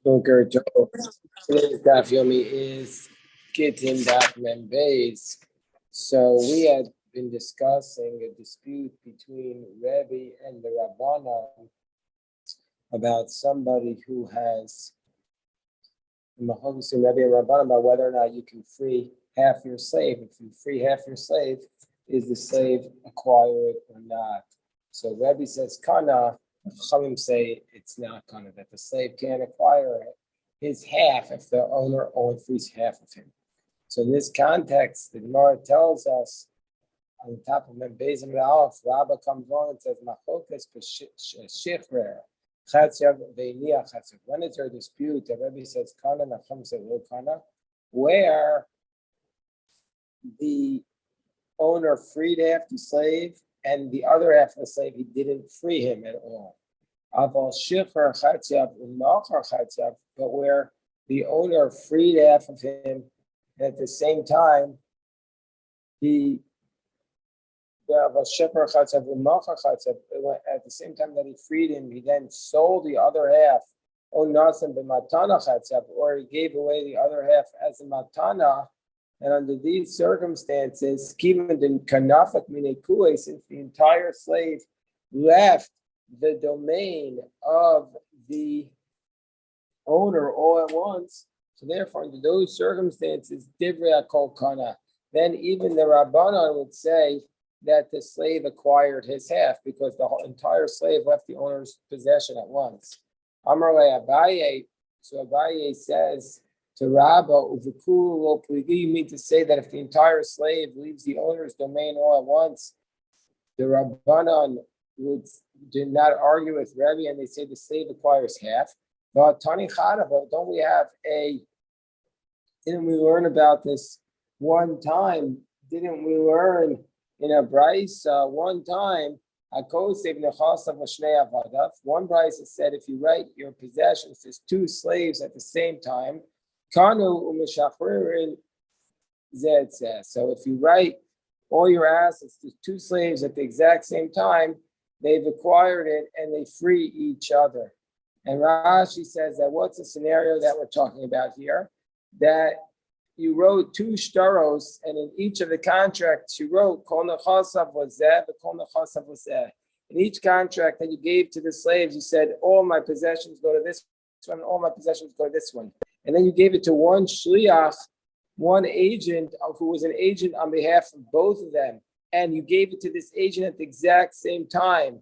Boker Tov. Today's daf yomi is Gittin daf Membeis. So we had been discussing a dispute between Rebbe and the Rabbanan about somebody who has Rebbe and Rabbanan about whether or not you can free half your slave. If you free half your slave, is the slave acquired or not? So Rebbe says kana. Chachamim say it's not kana, that the slave can't acquire his half if the owner only frees half of him. So in this context, the Gemara tells us on the top of Membeis and Aleph, Rabbah comes on and says, "Machokas b'shifrer chatzav ve'niach chatzav." When is there a dispute? The Rebbe says kana, Nachum says lo kana, where the owner freed half the slave and the other half of the slave he didn't free him at all. But where the owner freed half of him, and at the same time at the same time that he freed him, he then sold the other half, or he gave away the other half as a matana. And under these circumstances, since the entire slave left the domain of the owner all at once, so therefore, under those circumstances, divrei kol kana, then even the Rabbanan would say that the slave acquired his half because the whole entire slave left the owner's possession at once. Amar le Abaye, so Abaye says to Rabba, you mean to say that if the entire slave leaves the owner's domain all at once, the Rabbanan did not argue with Rebbe and they say the slave acquires half. But Tani Chadava, didn't we learn about this one time? Didn't we learn in a Bryce one time? One Bryce said if you write your possessions as two slaves at the same time, Kanu umeshachririn zed says. So if you write all your assets to two slaves at the exact same time, they've acquired it and they free each other. And Rashi says that what's the scenario that we're talking about here? That you wrote two shtaros, and in each of the contracts you wrote kol nechasav was zeh, kol nechasav was zeh. In each contract that you gave to the slaves, you said all my possessions go to this one, all my possessions go to this one. And then you gave it to one shliach, one agent who was an agent on behalf of both of them. And you gave it to this agent at the exact same time.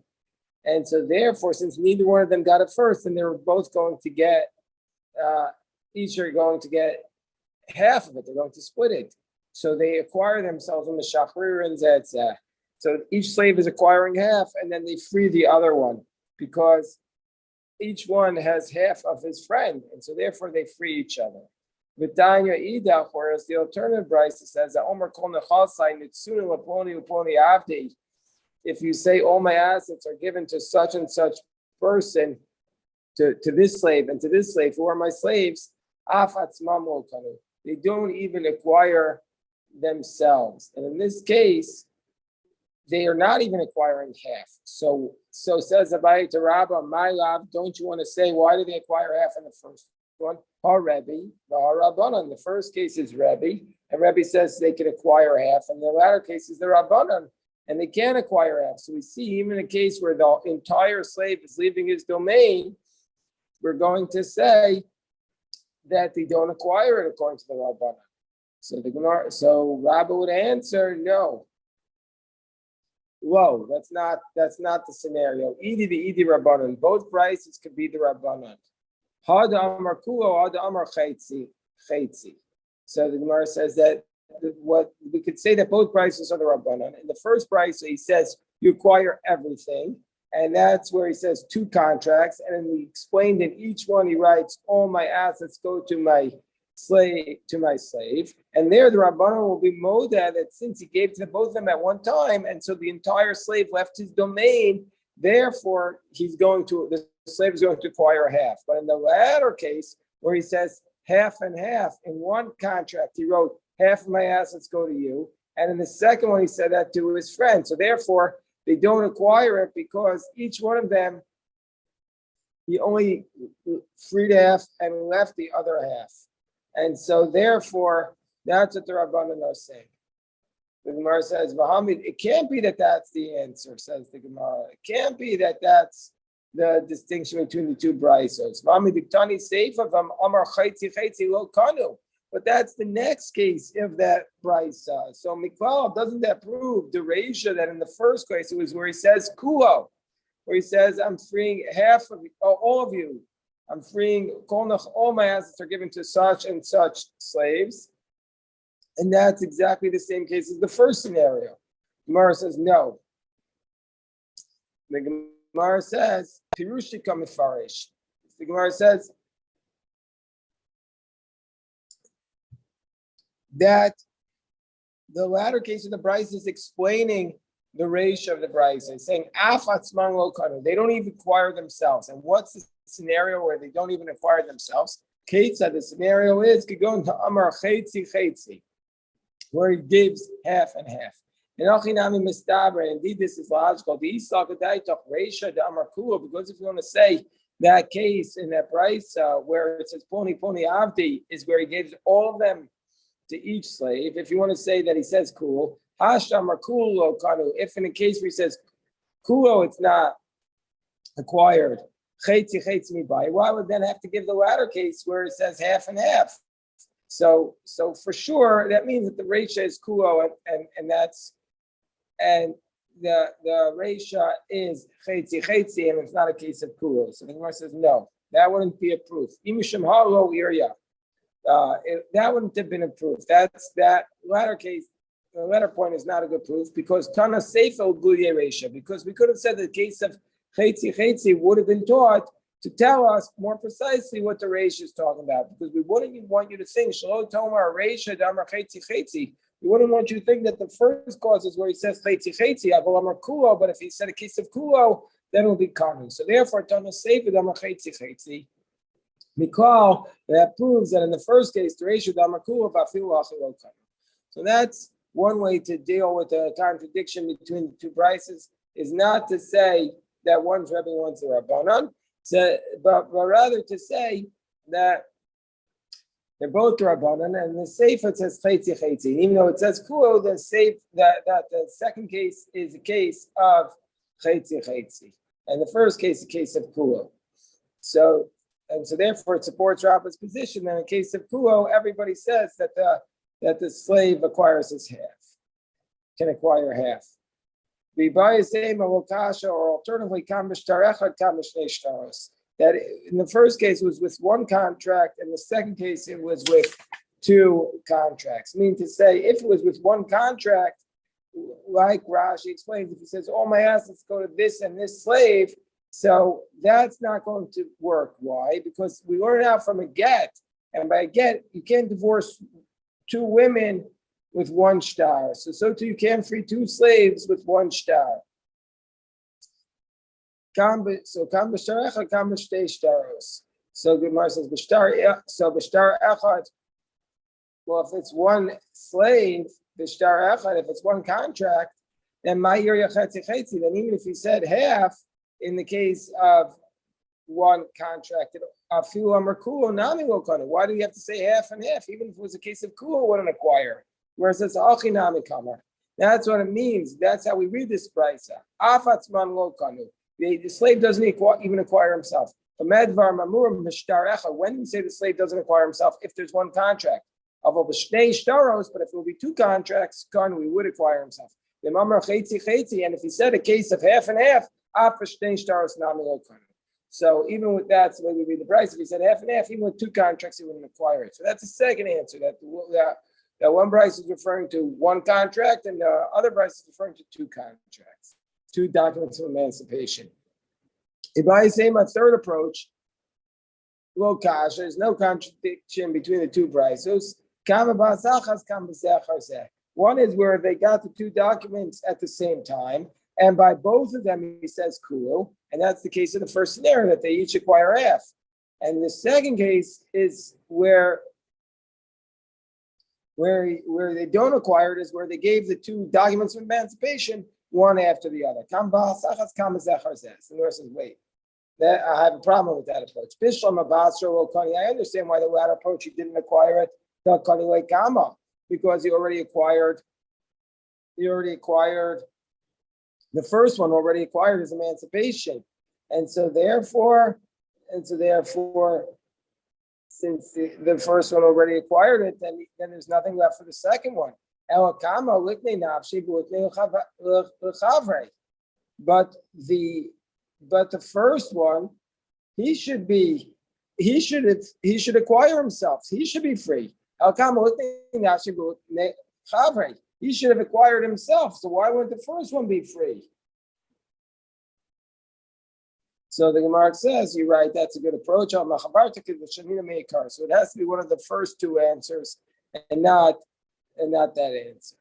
And so therefore, since neither one of them got it first, then they were both going to get, each are going to get half of it. They're going to split it. So they acquire themselves in the shachrir and zetzah. So each slave is acquiring half, and then they free the other one because each one has half of his friend, and so therefore they free each other. V'tanya idach, whereas the alternative Bryce says that Omer kol nechasai nitzunu laponi uponi avdi. If you say all my assets are given to such and such person, to this slave and to this slave, who are my slaves, they don't even acquire themselves. And in this case, they are not even acquiring half. So says Abaye to Rabba, my love, don't you want to say, why did they acquire half in the first one? Rebbe, Rabbanan. The first case is Rebbe, and Rebbe says they can acquire half, and the latter case is the Rabbanan, and they can't acquire half. So we see even in a case where the entire slave is leaving his domain, we're going to say that they don't acquire it according to the Rabbanan. So Rabba would answer, no. Whoa, that's not the scenario. Idi Rabbanan. Both prices could be the Rabbanan. Hada Amar Kulo, Hada Amar Chaitzi. So the Gemara says that what we could say that both prices are the Rabbanan. In the first price, he says you acquire everything, and that's where he says two contracts. And then we explained in each one he writes all my assets go to my slave, and there the Rabbanan will be modeh that since he gave to both of them at one time, and so the entire slave left his domain, therefore the slave is going to acquire half. But in the latter case, where he says half and half, in one contract he wrote half of my assets go to you, and in the second one he said that to his friend. So therefore they don't acquire it because each one of them he only freed half and left the other half. And so therefore, that's what the Rabbanan are saying. The Gemara says, "Vahamid." It can't be that that's the answer, says the Gemara. It can't be that that's the distinction between the two brisos. Vahamid diktani seifa vam amar chaytzi chaytzi lo kanu. But that's the next case of that brisa. So Miklal, doesn't that prove the ratio that in the first case it was where he says kulo, where he says, "I'm freeing half of all of you. I'm freeing all my assets are given to such and such slaves." And that's exactly the same case as the first scenario. Gemara says no. The Gemara says, Pirushika mifarish. The Gemara says that the latter case of the Bryce is explaining the ratio of the Bryce. It's saying, Afatzman lo kanu. They don't even acquire themselves. And what's the scenario where they don't even acquire themselves? Kate said the scenario is going to Amar Chetzi Chetzi, where he gives half and half. And indeed, this is logical. Because if you want to say that case in that price where it says Poni Poni Avdi is where he gives all of them to each slave. If you want to say that he says Kul, Hashtam or Kulo Kanu, if in a case where he says Kulo, it's not acquired. Chetzi Chetzi mi bai. Why would then have to give the latter case where it says half and half? So for sure that means that the ratio is kulo and that's and the ratio is chetzi chetzi and it's not a case of kulo. So the Gemara says no, that wouldn't be a proof. Imishim halo iria, that wouldn't have been a proof. That's that latter case. The latter point is not a good proof because Tana Seifel Gulye ratio, because we could have said the case of chetzi chetzi would have been taught to tell us more precisely what the ratio is talking about, because we wouldn't even want you to think Shalom Tomar ratio Damar Chetzi Chetzi. We wouldn't want you to think that the first cause is where he says Chetzi Chetzi, Avolamar Kulo, but if he said a case of Kulo, then it will be common. So therefore, Tana Sefer Damar Chetzi Chetzi. Mikal, that proves that in the first case, the ratio Damar Kulo Vafilu Achilo Kaman. So that's one way to deal with the contradiction between the two prices, is not to say that one's Rebbe, one's the Rabbanan. So, but rather to say that they're both Rabbanan, and the Sefer says Chetzi Chetzi. Even though it says Kulo, the Sefer that the second case is a case of Chetzi Chetzi, and the first case is a case of Kulo. So therefore it supports Rabba's position that in case of Kulo, everybody says that the slave acquires his half, can acquire half. Or alternatively, that in the first case it was with one contract, and the second case it was with two contracts. Meaning to say, if it was with one contract, like Rashi explains, if he says all my assets go to this and this slave, so that's not going to work. Why? Because we learn out from a get, and by a get you can't divorce two women with one star. So too you can't free two slaves with one star. So Gemara says b'shtar echad. Well, if it's one slave, b'shtar echad, if it's one contract, then ma'ir yachetzi chetzi. Then even if he said half in the case of one contract, afilu amar kulo nami lo kanu. Why do you have to say half and half? Even if it was a case of kulo, wouldn't acquire. Whereas it's achinami kamar. That's what it means. That's how we read this brisa. Afatzman lo kanu. The slave doesn't even acquire himself. When do we say the slave doesn't acquire himself? If there's one contract. But if it will be two contracts, we would acquire himself. And if he said a case of half and half, so even with that, the way we read the price, if he said half and half, even with two contracts, he wouldn't acquire it. So that's the second answer, that one price is referring to one contract and the other price is referring to two contracts, two documents of emancipation. If I say my third approach, there's no contradiction between the two prices. One is where they got the two documents at the same time, and by both of them he says kulu, and that's the case of the first scenario, that they each acquire half. And the second case is where they don't acquire it, is where they gave the two documents of emancipation one after the other. And the Lord says, wait, That I have a problem with that approach. Bishlam Abasra Kani. I understand why the latter approach he didn't acquire it. The Kani Lekama, because he already acquired the first one already acquired his emancipation. And so therefore, since the first one already acquired it, then there's nothing left for the second one. But the first one, he should acquire himself. He should be free. He should have acquired himself. So why wouldn't the first one be free? So the Gemara says, you're right, that's a good approach. So it has to be one of the first two answers and not that answer.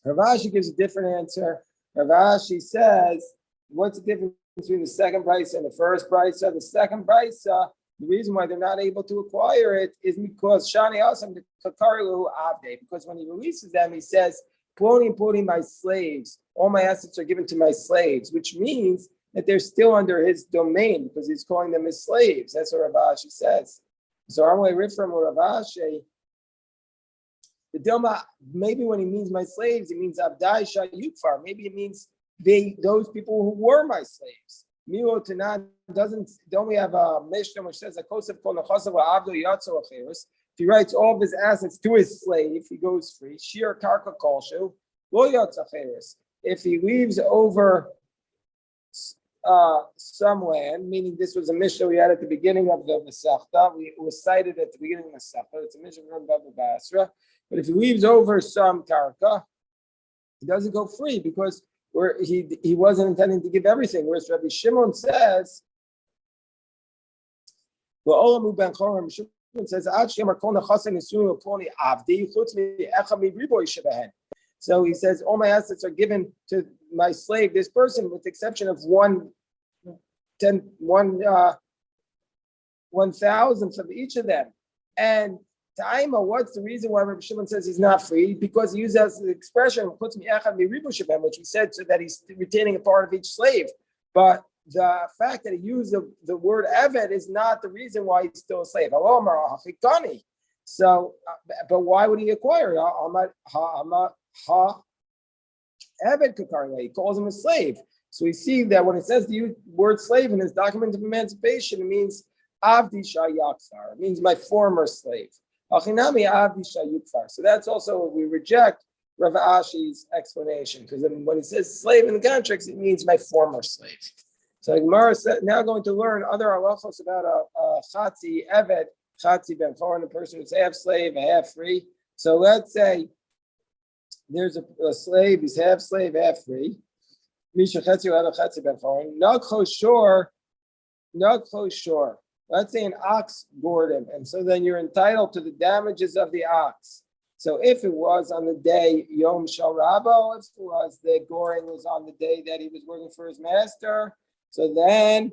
Rav Ashi gives a different answer. Rav Ashi says, what's the difference between the second price and the first price? The second price, the reason why they're not able to acquire it is because Shani Asam Kakarilu Avde, because when he releases them, he says, Ploni, my slaves, all my assets are given to my slaves, which means that they're still under his domain because he's calling them his slaves. That's what Rav Ashi says. So I'm going to read from Rav Ashi. The Dilma, maybe when he means my slaves, he means Abdai Shah Yukfar. Maybe it means those people who were my slaves. Milo Tanan don't we have a Mishnah which says if he writes all of his assets to his slave, he goes free. Shir Karka Kolshu, Lo Yatzacheris. If he leaves over some land, meaning this was a Mishnah we had at the beginning of the Masechta, we was cited at the beginning of the Masechta. It's a Mishnah from Baba Basra. But if he leaves over some karka, he doesn't go free because he wasn't intending to give everything. Whereas Rabbi Shimon says, so he says, all my assets are given to my slave, this person, with the exception of 1,000th of each of them. And Taima, what's the reason why Rabbi Shimon says he's not free? Because he uses the expression, which we said, so that he's retaining a part of each slave. But the fact that he used the word Eved is not the reason why he's still a slave. So, but why would he acquire it? Eved Kakarle, he calls him a slave. So we see that when it says the word slave in his document of emancipation, it means Avdi Shah Yakfar. It means my former slave. Achinami Avdi Shah Yukfar. So that's also what we reject Rav Ashi's explanation, because when he says slave in the contracts, it means my former slave. So Gemara is now going to learn other halachos about a Chatzi Eved, Chatzi Ben Choron, a person who's half slave, half free. So let's say there's a slave, he's half slave, half free. Misha Chetzi Chetzi Ben Choron. Nagcho Shor. Let's say an ox gored him, and so then you're entitled to the damages of the ox. So if it was on the day Yom Shal Rabo, if it was the goring was on the day that he was working for his master, so then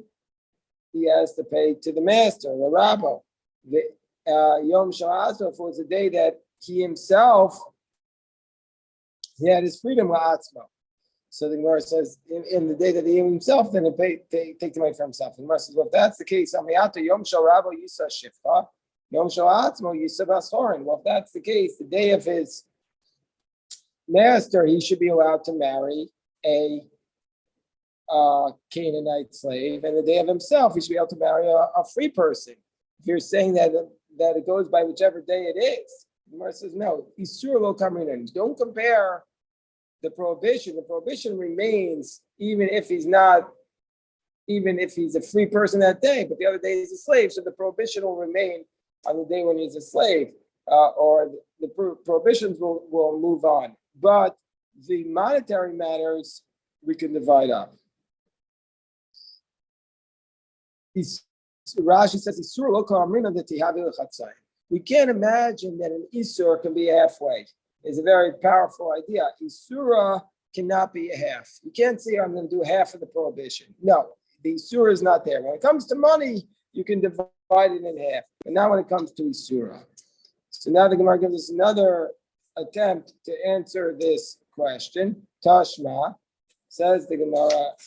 he has to pay to the master, the Rabo. The Yom Shal Atzmo, if it was the day that he himself, he had his freedom La'atzmo. So the Gemara says, in the day that he himself, then take the money for himself. And the Gemara says, well, if that's the case, Yom Shal Rabo Yisa Shifcha, Yom Shal Atzmo Yisa Bashorin. Well, if that's the case, the day of his master, he should be allowed to marry a Canaanite slave, and the day of himself, he should be able to marry a free person. If you're saying that it goes by whichever day it is, the Gemara says, no, Isur lo kamrinan. Don't compare the prohibition. The prohibition remains even if he's a free person that day, but the other day he's a slave, so the prohibition will remain on the day when he's a slave, or the prohibitions will move on. But the monetary matters we can divide up. Rashi says, Isur lo kamrinan detihavi lechatzai. We can't imagine that an Isur can be halfway. It's a very powerful idea. Isura cannot be a half. You can't say, I'm going to do half of the prohibition. No, the Isura is not there. When it comes to money, you can divide it in half, but not when it comes to Isura. So now the Gemara gives us another attempt to answer this question. Tashma, says the Gemara,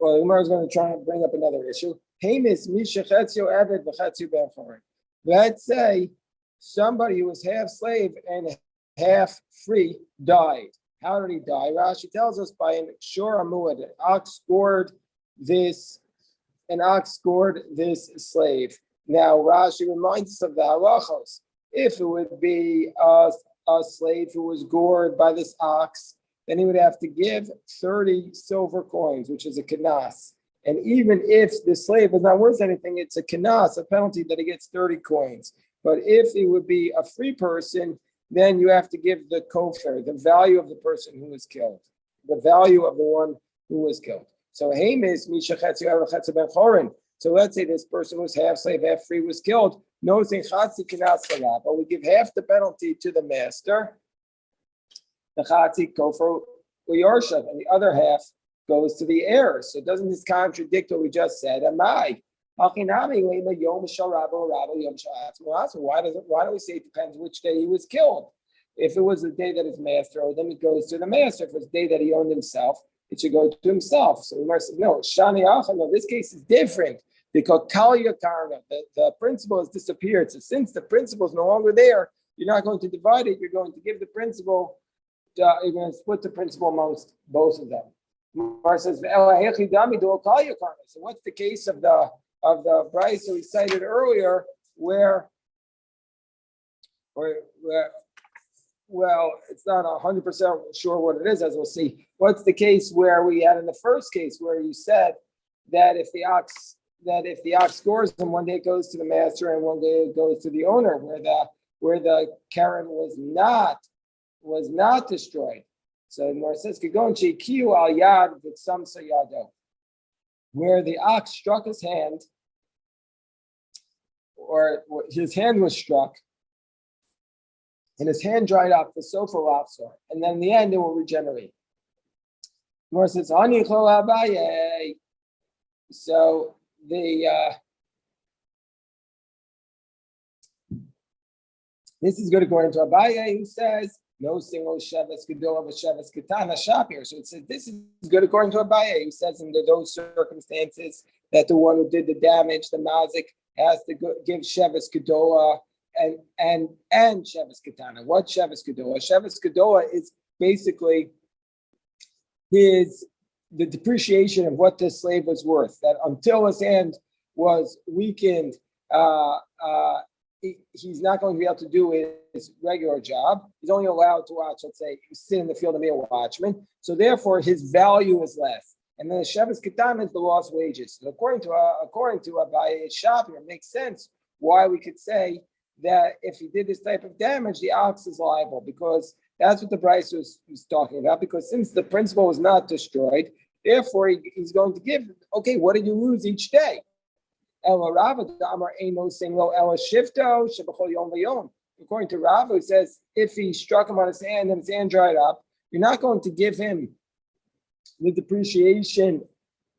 Well, the Gemara is going to try and bring up another issue. Let's say somebody who was half slave and half free died. How did he die? Rashi tells us by an shor amuad. An ox scored this slave. Now Rashi reminds us of the halachos. If it would be a slave who was gored by this ox, then he would have to give 30 silver coins, which is a kanas. And even if the slave is not worth anything, it's a kanas, a penalty that he gets 30 coins. But if he would be a free person, then you have to give the kofar, the value of the person who was killed, the value of the one who was killed. So so let's say this person was half slave, half free, was killed. No saying chatzi kanas salah, but we give half the penalty to the master. The chatzi kofar uyarshav, and the other half goes to the heirs. So doesn't this contradict what we just said? Amai. Why do we say it depends which day he was killed? If it was the day that his master owed him, it goes to the master. If it's the day that he owned himself, it should go to himself. So the Gemara says, no, Shani Acha, no, this case is different because Kalya Karna, the principle has disappeared. So since the principle is no longer there, you're not going to divide it. You're going to give the principle, you're going to split the principle amongst both of them. Gemara says, so what's the case of the Bryce that we cited earlier, where well, it's not 100% sure what it is, as we'll see. What's the case where we had in the first case where you said that if the ox scores him, one day it goes to the master and one day it goes to the owner, where the Karen was not destroyed. So Gemara says, "Kiyu al yad v'tzamsa yado," where the ox struck his hand, or his hand was struck, and his hand dried up, the sofa lobster, and then in the end it will regenerate. Gemara says, "Hani chol Abaye." So this is good according to Abaye, who says no single sheves gedolah v'sheves ketana shapir. So it says this is good according to Abaye, who says under those circumstances that the one who did the damage, the mazik, has to give sheves gedolah and sheves ketana. What sheves gedolah? Sheves gedolah is basically the depreciation of what this slave was worth. That until his hand was weakened, he's not going to be able to do his regular job. He's only allowed to watch, let's say, sit in the field and be a watchman. So therefore, his value is less. And then the sheves ketana is the lost wages. So according to Abaye Shapir, it makes sense why we could say that if he did this type of damage, the ox is liable, because that's what the Bryce was talking about. Because since the principle was not destroyed, therefore he's going to give, okay, what did you lose each day? According to Rav, who says if he struck him on his hand and his hand dried up, you're not going to give him the depreciation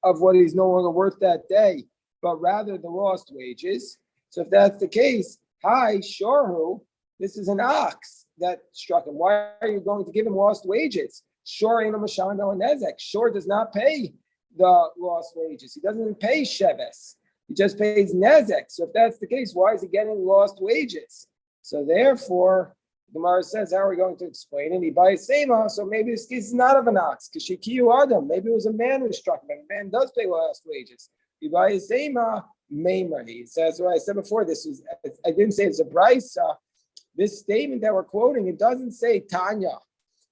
of what he's no longer worth that day, but rather the lost wages. So if that's the case, hi, Shorhu, this is an ox that struck him. Why are you going to give him lost wages? Shor does not pay the lost wages. He doesn't even pay sheves. He just pays nezek. So if that's the case, why is he getting lost wages? So therefore, the Gemara says, how are we going to explain it? He buys sema, so maybe this case is not of an ox. Kishikiyu adam. Maybe it was a man who struck him. And a man does pay lost wages. He buys sema, meimer. He says what I said before. I didn't say it's a brisa. This statement that we're quoting, it doesn't say Tanya.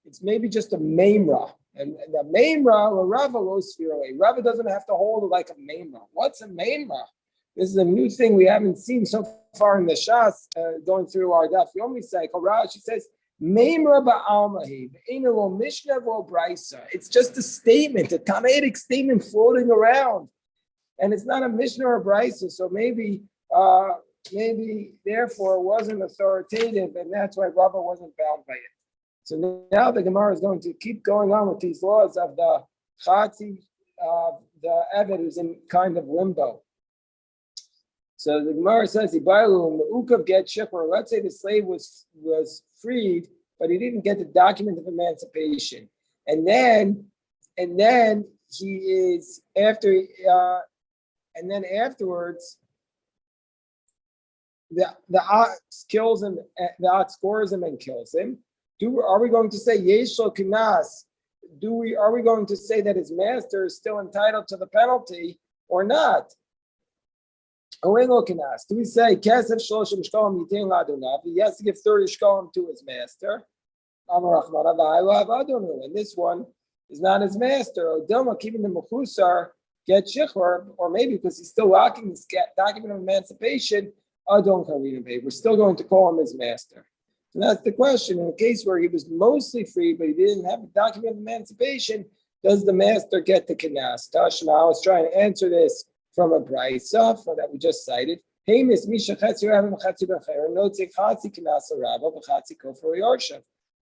It's maybe just a memra. And the memra, Rava goes away. Rava doesn't have to hold it like a memra. What's a memra? This is a new thing we haven't seen so far in the Shas, going through our Daf Yomi cycle. Rashi says, memra ba'almahi, v'eino mishnah vo brisa. It's just a statement, a Tanaitic statement floating around. And it's not a mishnah or brisa, so maybe therefore it wasn't authoritative, and that's why Rava wasn't bound by it. So now the Gemara is going to keep going on with these laws of the Chatzi, the Eved who's in kind of limbo. So the Gemara says, let's say the slave was freed, but he didn't get the document of emancipation. And then he is after, and then afterwards, the ox kills him. The ox scores him and kills him. Are we going to say yeshlo kinas? Are we going to say that his master is still entitled to the penalty or not? Do we say kesef shloshim shkolim yitin ladunav? He has to give 30 shkolim to his master. And this one is not his master. Odilma keeping the mechusar get shichur, or maybe because he's still locking this document of emancipation. We're still going to call him his master. And that's the question. In a case where he was mostly free, but he didn't have a document of emancipation, does the master get the kinas? Tashma, I was trying to answer this from a brayso that we just cited. We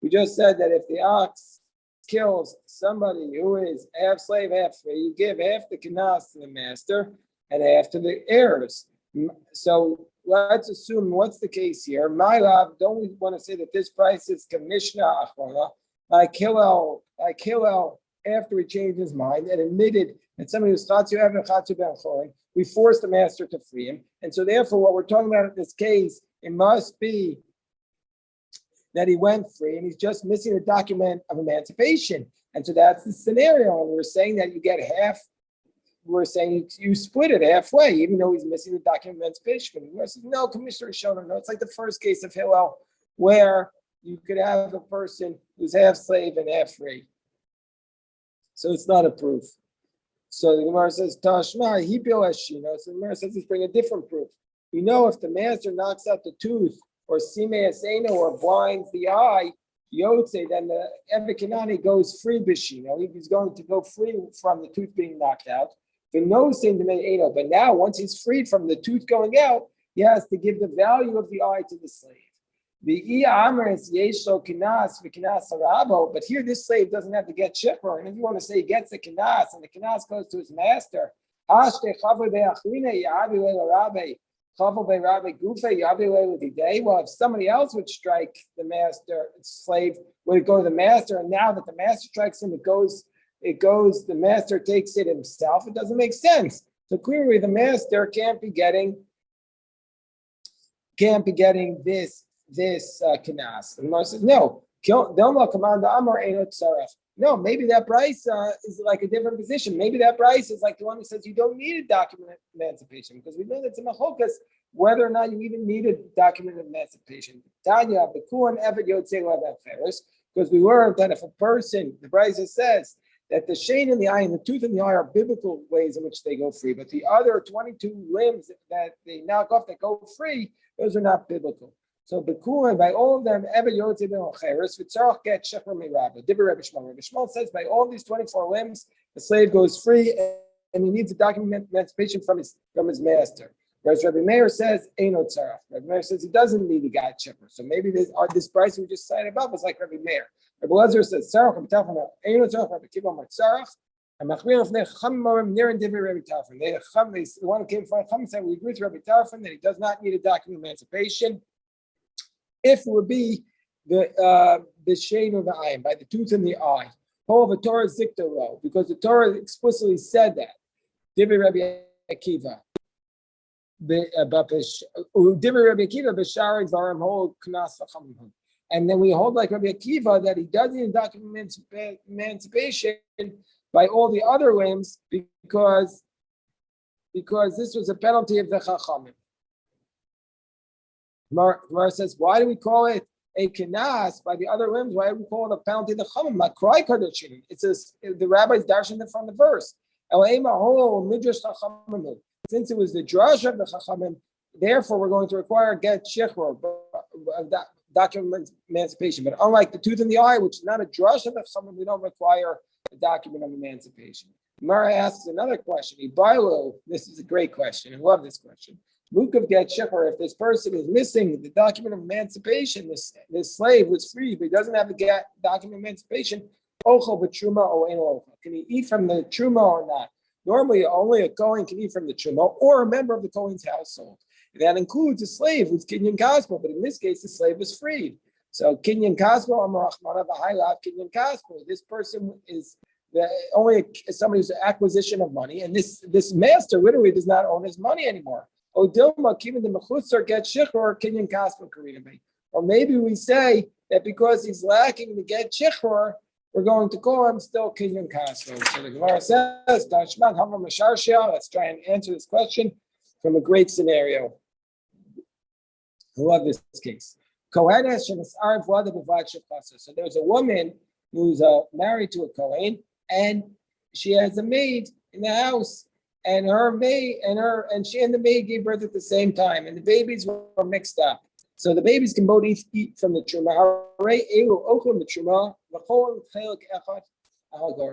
just said that if the ox kills somebody who is half slave, half free, you give half the kinas to the master and half to the heirs. So let's assume what's the case here. My love, don't we want to say that this price is commissioner achona, like Hillel after he changed his mind and admitted that somebody was chatzu ev and chatzu ben chorin, we forced the master to free him, and so therefore what we're talking about in this case, it must be that he went free and he's just missing the document of emancipation, and so that's the scenario. And we're saying that you get half. We're saying you split it halfway, even though he's missing the document of emancipation. We're saying, no, Commissioner Shoner, no. It's like the first case of Hillel, where you could have a person who's half slave and half free. So it's not a proof. So the Gemara says, Tashma, he bilashino. So the Gemara says, let's bring a different proof. We know if the master knocks out the tooth, or sime aseno, or blinds the eye, Yotze, then the Evikanani goes free bishino. He's going to go free from the tooth being knocked out. But now, once he's freed from the tooth going out, he has to give the value of the eye to the slave. But here, this slave doesn't have to get shipper. And if you want to say he gets the kinas and the kinas goes to his master, well, if somebody else would strike the master, slave would go to the master, and now that the master strikes him, it goes. The master takes it himself. It doesn't make sense. So clearly, the master can't be getting this kinas. And the Gemara says, no. No, maybe that price is like a different position. Maybe that price is like the one who says you don't need a document of emancipation, because we know that's a machokas whether or not you even need a document of emancipation. Tanya, because we learned that if a person, the Brisa says that the shane in the eye and the tooth in the eye are biblical ways in which they go free, but the other 22 limbs that they knock off that go free, those are not biblical. So Bekulan, by all of them, Ever Yotze Ben Ocheres, Vitzarach get Shecher Mirabba. Dibber Rebbe Shmuel. Rebbe Shmuel says by all these 24 limbs, the slave goes free and he needs a document emancipation from his master. Whereas Rebbe Meir says, Eino Tzarach. Rebbe Meir says he doesn't need a guy shepherd. So maybe this price we just cited above was like Rebbe Meir. Rebbe Lezer says, Tzarach, Eino Tzarach, Rebbe Kiva Mar Tzarach. And Machmir of Necham Morim near and Divi Rebbe Tarfon. The one who came from Chum said, we agree with Rebbe Tarfon that he does not need a document emancipation if it would be the shade of the eye, by the tooth in the eye. Whole of the Torah Ziktaro, because the Torah explicitly said that. Divi Rebbe Akiva. And then we hold like Rabbi Akiva that he does need document emancipation by all the other limbs because this was a penalty of the Chachamim. Gemara says, why do we call it a kinas by the other limbs? Why do we call it a penalty of the Chachamim? It's the rabbis darshan it from the verse. Since it was the drush of the Chachamim, therefore we're going to require get shechor, document emancipation. But unlike the tooth in the eye, which is not a drush of the Chachamim, we don't require a document of emancipation. Mara asks another question. This is a great question. I love this question. Lukav get shechor, if this person is missing the document of emancipation, this slave was free, but he doesn't have the document of emancipation, ochel b'truma or ein ochel. Can he eat from the truma or not? Normally, only a Kohen can eat from the truma or a member of the Kohen's household. That includes a slave who's kinyan kaspo, but in this case, the slave was freed. So kinyan kaspo, amarachmana v'haylav kinyan kaspo. This person is only somebody's acquisition of money, and this master literally does not own his money anymore. Or maybe we say that because he's lacking the get shichur, we're going to call him still kinyan kaspo. So the Gemara says, let's try and answer this question from a great scenario. I love this case. So there's a woman who's married to a Kohen, and she has a maid in the house, and she and the maid gave birth at the same time, and the babies were mixed up. So the babies can both eat from the truma,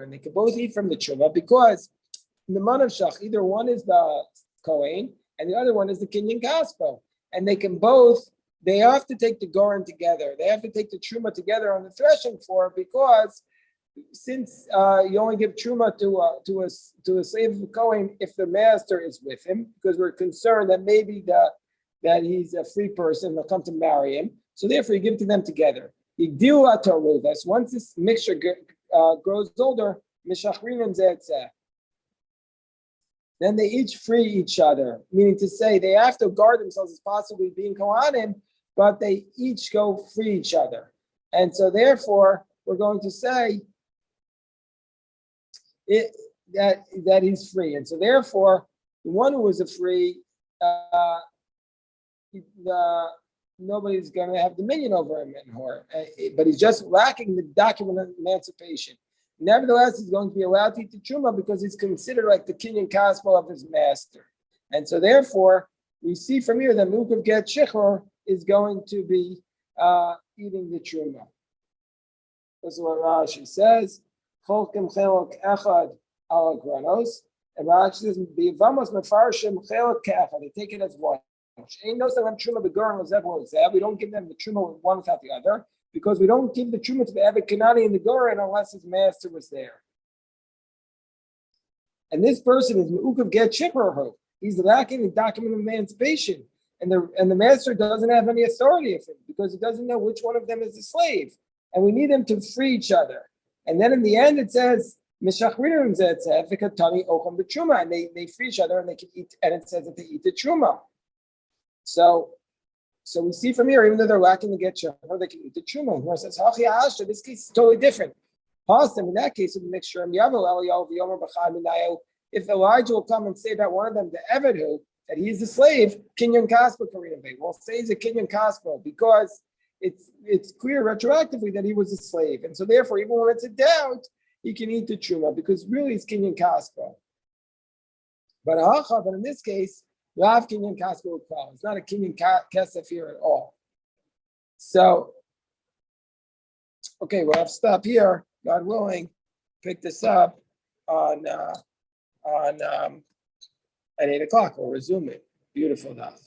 and they can both eat from the truma because in the man of shach, either one is the Kohen and the other one is the kinyan kaspo, and they can both. They have to take the goren together. They have to take the truma together on the threshing floor because since you only give truma to a slave of Kohen if the master is with him, because we're concerned that maybe that he's a free person, they'll come to marry him. So therefore, you give it to them together. Once this mixture grows older, then they each free each other, meaning to say they have to guard themselves as possibly being Kohanim, but they each go free each other. And so therefore, we're going to say that he's free. And so therefore, the one who was a free, nobody's going to have dominion over him anymore. But he's just lacking the document of emancipation. Nevertheless, he's going to be allowed to eat the truma because he's considered like the kinyan kaspo of his master. And so therefore, we see from here that Muk of Get Shichor is going to be eating the truma. This is what Rashi says. Cholkim chelok echad ala granos. And Rashi says, "B'yavamos mefarshim chelok ke'echad." They take it as one. We don't give them the truma one without the other, because we don't give the truma to the Eved Kanani and the Goren unless his master was there. And this person is Muk of Get Shichor. He's lacking the document of emancipation. And the master doesn't have any authority of him because he doesn't know which one of them is the slave. And we need them to free each other. And then in the end it says, and they free each other and they can eat, and it says that they eat the truma. So we see from here, even though they're lacking the get shachar, they can eat the truma. Who says, this case is totally different. In that case of the mixture, if Elijah will come and say about one of them, the Evedu, that he's the slave, kinyan kaspo karinam. We'll say he's a kinyan kaspo because it's clear retroactively that he was a slave, and so therefore, even when it's a doubt, he can eat the truma because really it's kinyan kaspo. But in this case, lav kinyan kaspo ukal. It's not a kinyan kesef here at all. So, okay, we'll have to stop here. God willing, pick this up on at 8 o'clock. We'll resume it. Beautiful enough.